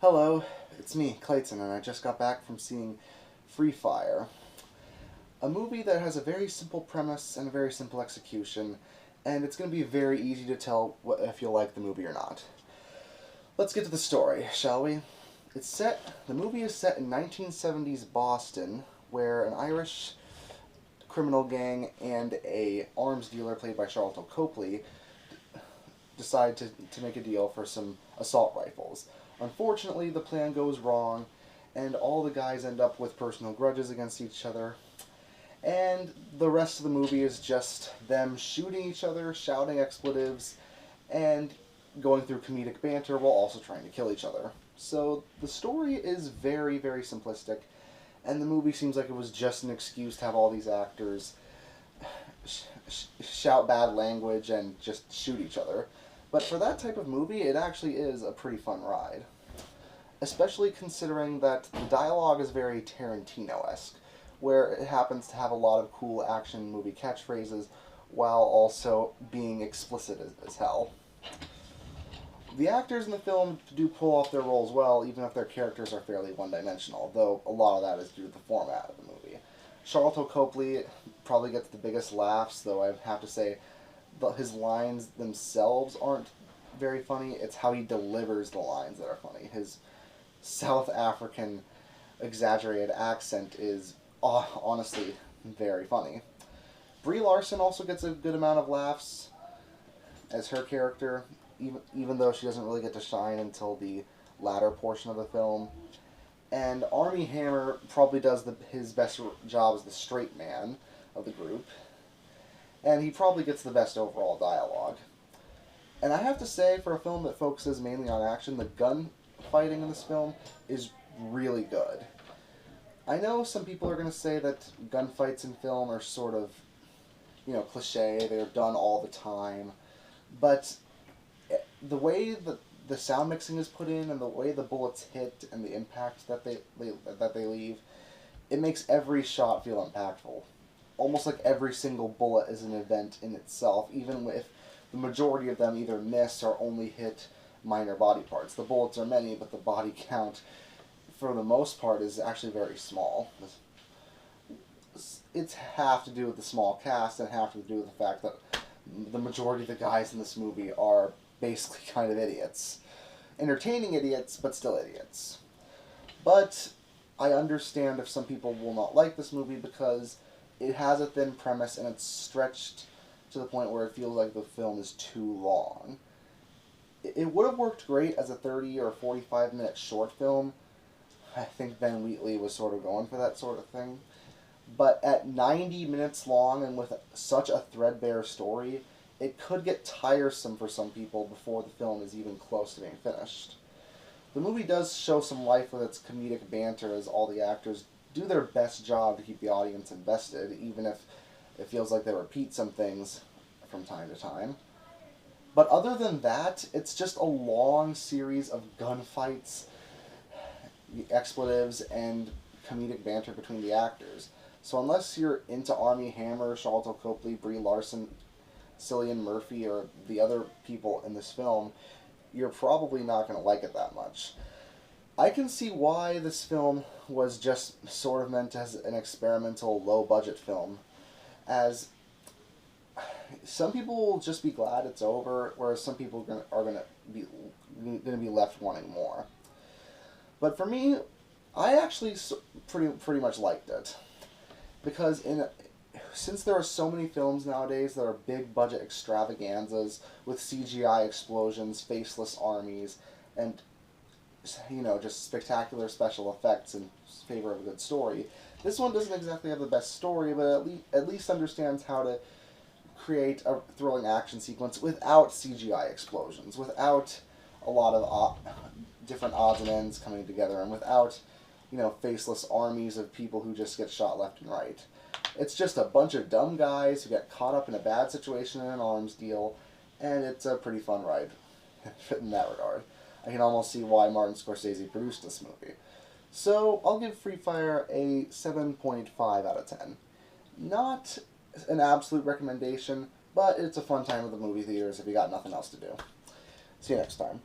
Hello, it's me, Clayton, and I just got back from seeing Free Fire, a movie that has a very simple premise and a very simple execution, and it's going to be very easy to tell if you'll like the movie or not. Let's get to the story, shall we? The movie is set in 1970s Boston, where an Irish criminal gang and a arms dealer played by Charlton Copley decide to make a deal for some assault rifles. Unfortunately, the plan goes wrong, and all the guys end up with personal grudges against each other. And the rest of the movie is just them shooting each other, shouting expletives, and going through comedic banter while also trying to kill each other. So the story is very, very simplistic, and the movie seems like it was just an excuse to have all these actors shout bad language and just shoot each other. But for that type of movie, it actually is a pretty fun ride. Especially considering that the dialogue is very Tarantino-esque, where it happens to have a lot of cool action movie catchphrases while also being explicit as hell. The actors in the film do pull off their roles well, even if their characters are fairly one-dimensional, though a lot of that is due to the format of the movie. Charlton Copley probably gets the biggest laughs, though I have to say his lines themselves aren't very funny. It's how he delivers the lines that are funny. His South African exaggerated accent is honestly very funny. Brie Larson also gets a good amount of laughs as her character, even though she doesn't really get to shine until the latter portion of the film. And Armie Hammer probably does his best job as the straight man of the group, and he probably gets the best overall dialogue. And I have to say, for a film that focuses mainly on action, the gunfighting in this film is really good. I know some people are going to say that gunfights in film are sort of, cliche, they're done all the time, but the way the sound mixing is put in and the way the bullets hit and the impact that they leave, it makes every shot feel impactful. Almost like every single bullet is an event in itself, even if the majority of them either miss or only hit minor body parts. The bullets are many, but the body count, for the most part, is actually very small. It's half to do with the small cast and half to do with the fact that the majority of the guys in this movie are basically kind of idiots. Entertaining idiots, but still idiots. But I understand if some people will not like this movie because it has a thin premise and it's stretched to the point where it feels like the film is too long. It would have worked great as a 30 or 45 minute short film. I think Ben Wheatley was sort of going for that sort of thing. But at 90 minutes long and with such a threadbare story, it could get tiresome for some people before the film is even close to being finished. The movie does show some life with its comedic banter as all the actors do their best job to keep the audience invested, even if it feels like they repeat some things from time to time. But other than that, it's just a long series of gunfights, expletives, and comedic banter between the actors. So unless you're into Armie Hammer, Charlton Copley, Brie Larson, Cillian Murphy, or the other people in this film, you're probably not going to like it that much. I can see why this film was just sort of meant as an experimental, low-budget film, as some people will just be glad it's over, whereas some people are going to be left wanting more. But for me, I actually pretty much liked it, because since there are so many films nowadays that are big budget extravaganzas with CGI explosions, faceless armies, and just spectacular special effects in favor of a good story, this one doesn't exactly have the best story, but at least understands how to create a thrilling action sequence without CGI explosions, without a lot of different odds and ends coming together, and without faceless armies of people who just get shot left and right. It's just a bunch of dumb guys who get caught up in a bad situation in an arms deal, and it's a pretty fun ride in that regard. I can almost see why Martin Scorsese produced this movie. So I'll give Free Fire a 7.5 out of 10. Not an absolute recommendation, but it's a fun time at the movie theaters if you got nothing else to do. See you next time.